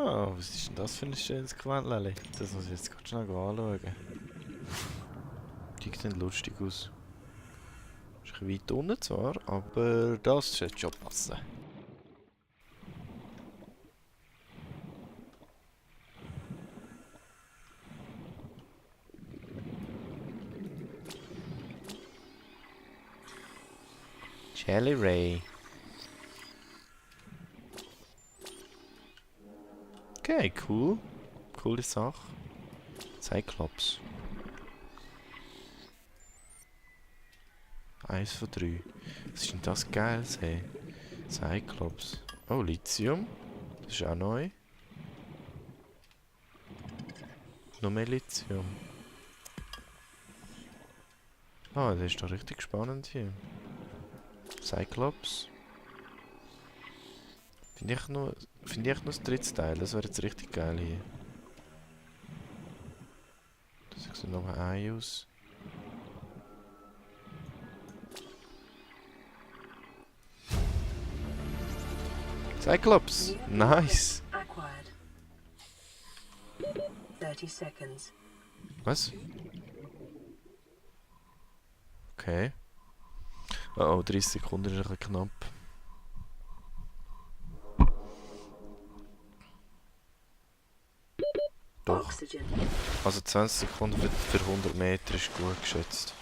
Ah, was ist denn das für ein schönes Gewändchen? Das muss ich jetzt gerade schnell anschauen. Die sehen lustig aus. Ist ein bisschen weit unten zwar, aber das sollte schon passen. Jelly Ray. Okay, cool. Coole Sache. Cyclops. 1 von 3. Was ist denn das Geiles, hey? Cyclops. Oh, Lithium. Das ist auch neu. Noch mehr Lithium. Ah, das ist doch richtig spannend hier. Cyclops. Finde ich noch das dritte Teil. Das wäre jetzt richtig geil hier. Das sieht noch ein Ei aus. Cyclops! Nice! 30 seconds. Was? Okay. Oh, 30 Sekunden ist ein bisschen knapp. Doch. Oxygen. Also 20 Sekunden für 100 Meter ist gut geschätzt.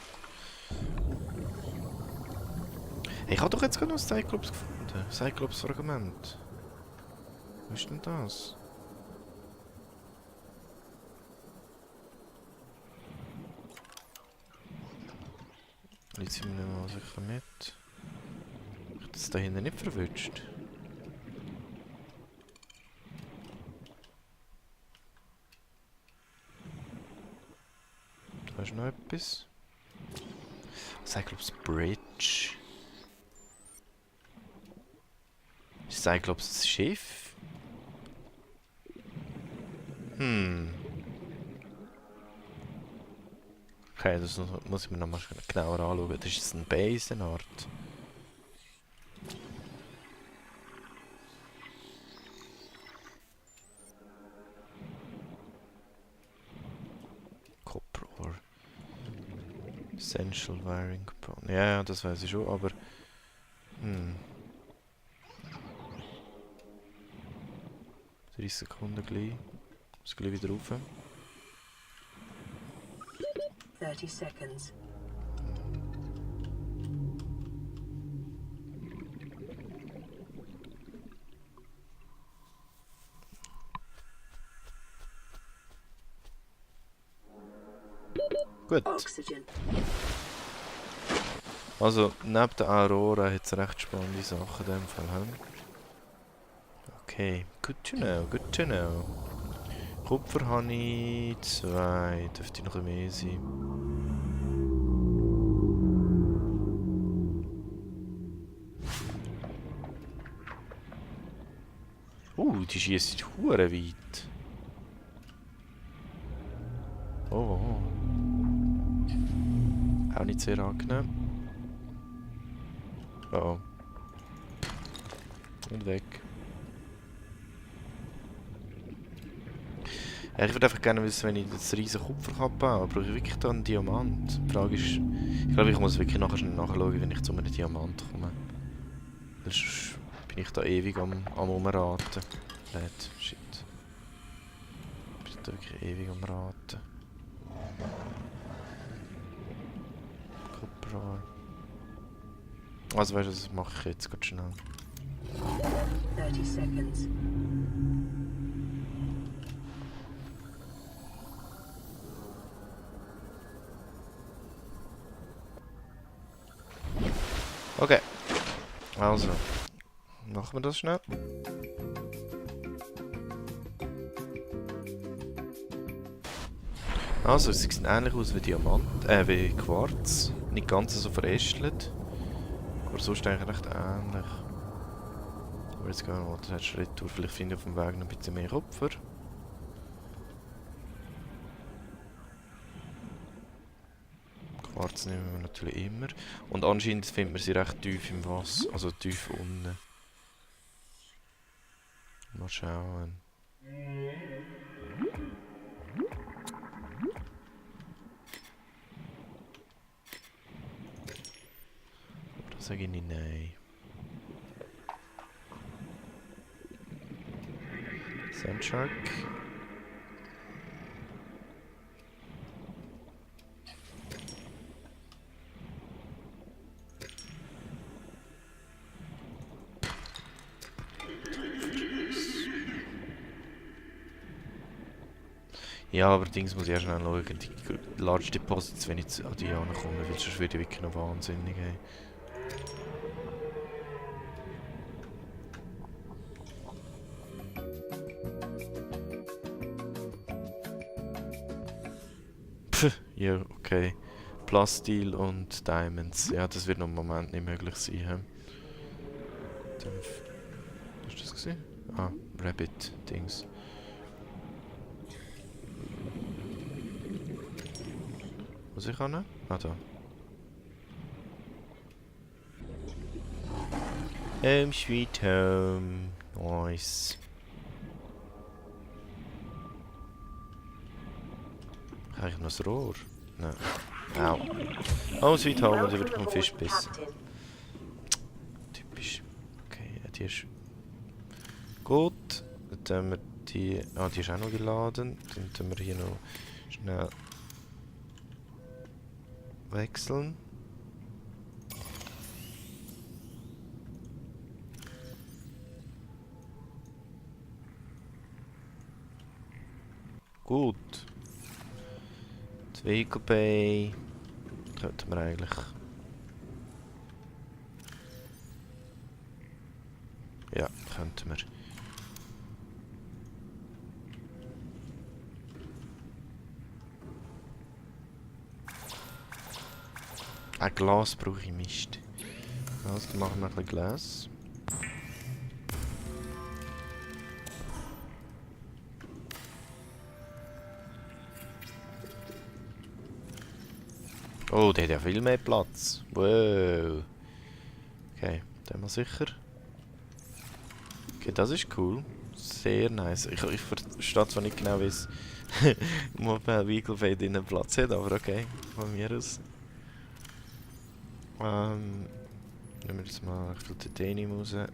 Hey, ich habe doch jetzt gerade noch ein Cyclops gefunden. Cyclops-Fragment. Wo ist denn das? Jetzt sind wir mal sicher mit. Ich habe das da hinten nicht verwünscht. Da ist noch etwas. Cyclops Bridge. Ist Cyclops das Schiff? Okay, das muss ich mir nochmal genauer anschauen. Das ist ein Base, eine Art. Copper Ore. Essential Wiring Component. Ja, das weiß ich schon, aber... 30 Sekunden gleich. Muss gleich wieder rauf. 30 seconds. Gut. Oxygen. Also, neben der Aurora hat es recht spannende Sachen in dem Fall. He? Okay, good to know, good to know. Kupfer habe ich 2, dürfte noch ein bisschen mehr sein. Die schießt hure weit. Oh. Auch nicht sehr angenehm. Oh. Und weg. Ja, ich würde einfach gerne wissen, wenn ich das riesen Kupfer bauen kann, brauche ich wirklich da einen Diamant? Die Frage ist, ich glaube, ich muss wirklich nachher nachschauen, wenn ich zu einem Diamant komme. Sonst bin ich da ewig am Umraten. Shit. Ich bin da wirklich ewig am Raten. Kupfer. Also weißt du, das mache ich jetzt ganz schnell. 30 seconds. Okay. Also. Machen wir das schnell. Also, sie sehen ähnlich aus wie Diamant, wie Quarz. Nicht ganz so verästelt. Aber sonst eigentlich recht ähnlich. Aber jetzt gehen wir mal den Schritt durch. Vielleicht finde ich auf dem Weg noch ein bisschen mehr Kupfer. Quarz nehmen wir natürlich immer. Und anscheinend findet man sie recht tief im Wasser. Also tief unten. Mal schauen. sage ich nicht nein. Sandshark. Ja, allerdings muss ich erst schnell schauen, die Large Deposits, wenn ich an die ankomme, weil sonst würde ich wirklich noch wahnsinnig. Ey. Pff, ja, okay. Plasteel und Diamonds. Ja, das wird noch im Moment nicht möglich sein. He? Was ist das gesehen? Ah, Rabbit-Dings. Muss ich ran? Ah, da. Home sweet home. Nice. Habe ich noch das Rohr? Nein. Au. Home sweet home und ich werde vom Fisch bissen. Typisch. Okay, ja, die ist... Gut. Dann haben wir die... Ah, die ist auch noch geladen. Dann tun wir hier noch schnell... wechseln. Gut. Das Vehicle Bay könnten wir eigentlich... Ja, könnten wir. Ein Glas brauche ich Mist. Also dann machen wir ein bisschen Glas. Oh, der hat ja viel mehr Platz. Wow. Okay, den mal sicher. Okay, das ist cool. Sehr nice. Ich verstehe zwar nicht genau, wie es Mobile Vehicle Bay drinnen Platz hat, aber okay, von mir aus. Nehmen wir jetzt mal ein bisschen Titanium raus. Ja,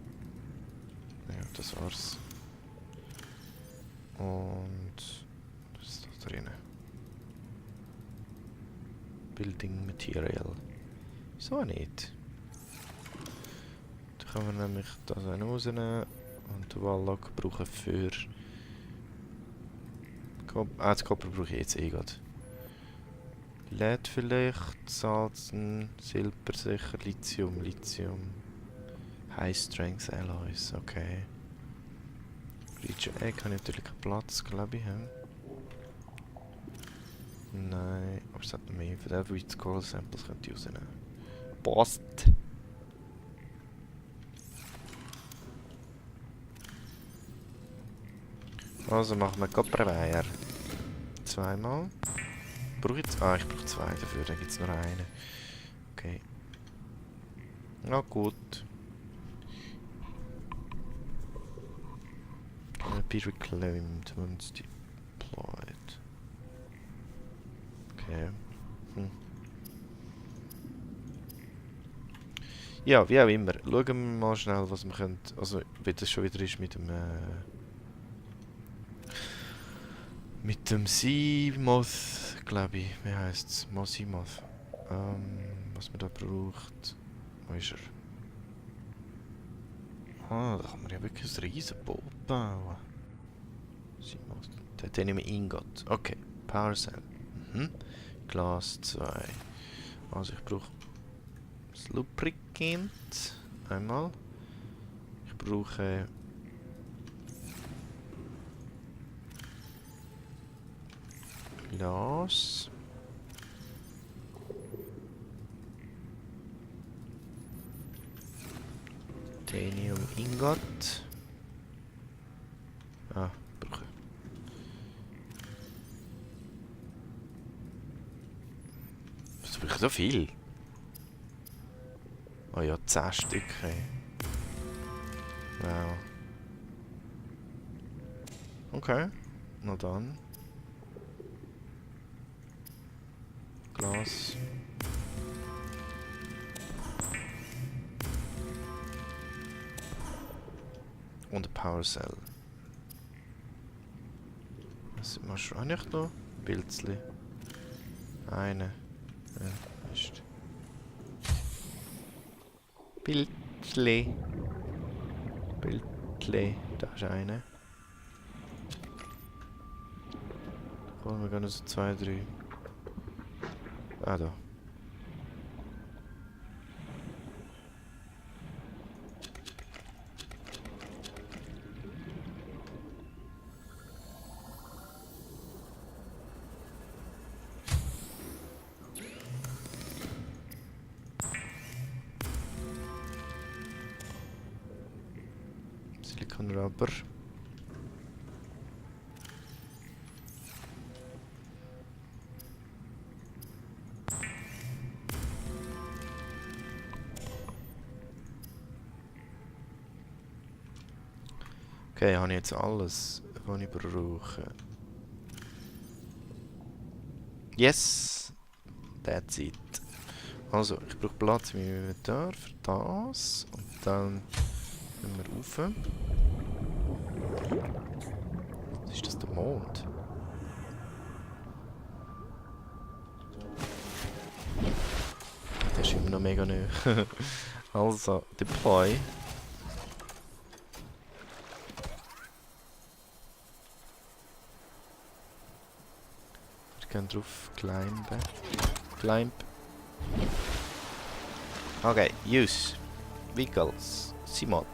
das war's. Und was ist da drinnen? Building Material. So nicht. Da können wir nämlich das rausnehmen und den Walllock brauchen für... das Copper brauche ich jetzt eh gerade. Lead vielleicht, Salzen, Silber sicher, Lithium. High Strength Alloys, okay. Region Egg habe ich natürlich keinen Platz, glaube ich. Nein, aber es hat noch mehr. Für den White Coral Samples könnte ich rausnehmen. Passt! Also machen wir Copperwire. Zweimal. Brauche ich jetzt? Ah, ich brauche zwei dafür, dann gibt es nur einen. Okay. Na gut. Be reclaimed once deployed. Okay. Ja, wie auch immer. Schauen wir mal schnell, was wir können. Also, wie das schon wieder ist mit dem... mit dem Seamoth, glaube ich. Wie heisst es? Seamoth. Was man da braucht. Wo ist er? Ah, da kann man ja wirklich ein riesen Boot bauen. Seamoth. Den nehmen wir Ingot. Okay. Power Cell. Glas 2. Also ich brauche das Lubricant. Einmal. Ich brauche... Glas. Titanium Ingot. Ah, brauche. Was brauche ich so viel? Oh ja, 10 Stück. Hey. Wow. Okay, na dann. Glas. Und ein Power Cell. Was machst du auch nicht noch? Pilzli. Eine. Ja, ist. Pilzli. Pilzli. Da ist eine. Komm, wir gehen so 2, 3. Ah, da. Silicon Rubber. Okay, habe ich jetzt alles, was ich brauche. Yes! That's it. Also, ich brauche Platz in meinem Inventar für das. Und dann gehen wir rauf. Ist das der Mond? Der ist immer noch mega neu. Also, deploy. Wir gehen drauf climben. Climb. Okay, use. Vehicles. Simot.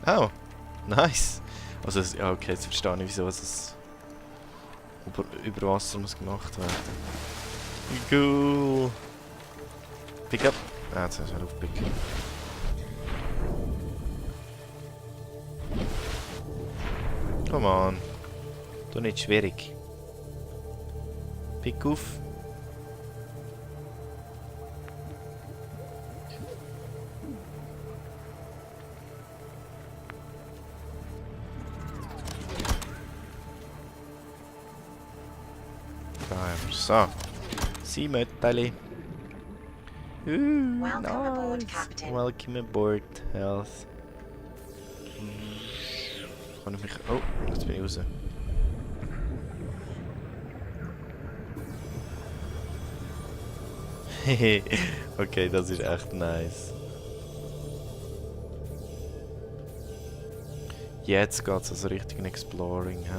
Oh, nice. Also, ja, okay, jetzt verstehe ich, wieso es über Wasser muss gemacht werden. Cool. Pick up. Ah, jetzt hast du aufpicken. Come on. Du nicht schwierig. Pick auf. Da haben wir so. Seemötteli. Welcome aboard, Nice. Captain. Welcome aboard, Health. Kann ich mich... Oh, jetzt bin ich raus. Okay, das ist echt nice. Jetzt geht's also richtig in Exploring, hä?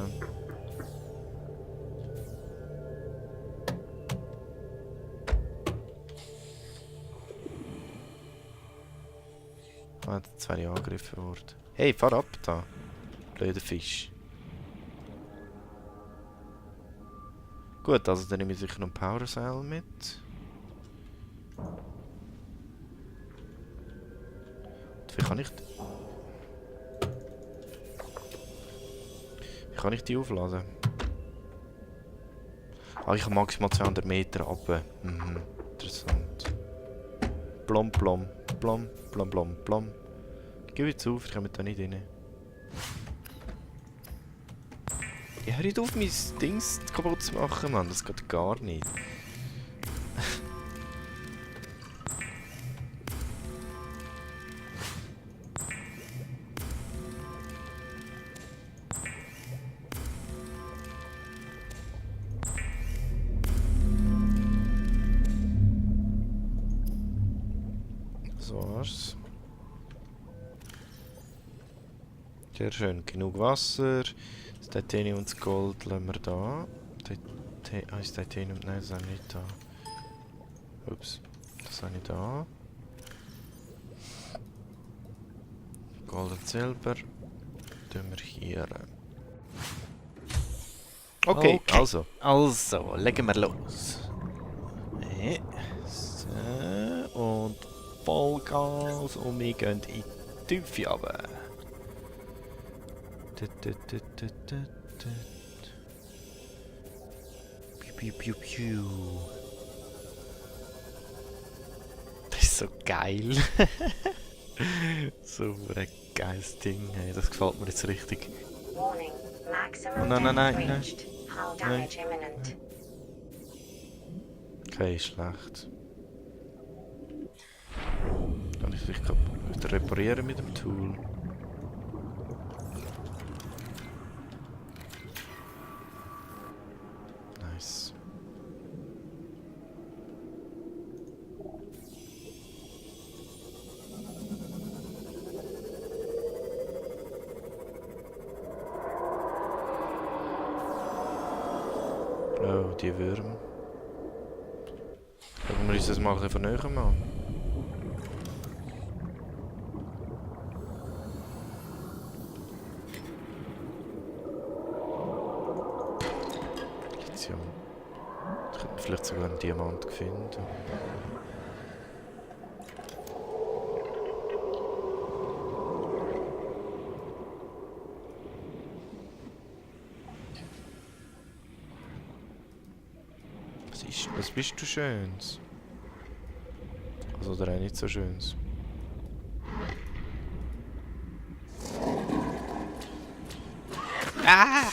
Ah, jetzt wäre ich angegriffen worden. Hey, fahr ab da. Blöder Fisch. Gut, also dann nehme ich sicher noch ein Power Cell mit. Und wie kann ich... Wie kann ich die aufladen? Ah, ich habe maximal 200 Meter runter. Mhm, interessant. Plom, plom, plom, plom, plom, plom. Gib jetzt auf, ich komme da nicht rein. Ja, hör nicht auf, mein Dings kaputt zu machen, Mann. Das geht gar nicht. So war's. Sehr schön, genug Wasser. Das Titanium und das Gold lassen wir da. Das Titanium, nein, das habe ich nicht da. Ups, das habe ich da. Gold und Silber tun wir hier. Okay, also legen wir los. So, und Vollgas und wir gehen in die Tiefe runter. Piu, piu, piu. Das ist so geil. So ein geiles Ding, hey. Das gefällt mir jetzt richtig. Warning. Maximum No, no, no, damage no. reached. Hull damage imminent. Okay, schlecht. Kann ich vielleicht wieder reparieren mit dem Tool? Nice. Oh, die Würmer. Schauen wir uns das mal ein bisschen von näher an. Lithium. Ich könnte vielleicht sogar einen Diamant finden. Was bist du Schönes? Also, oder auch nicht so Schönes. Ah!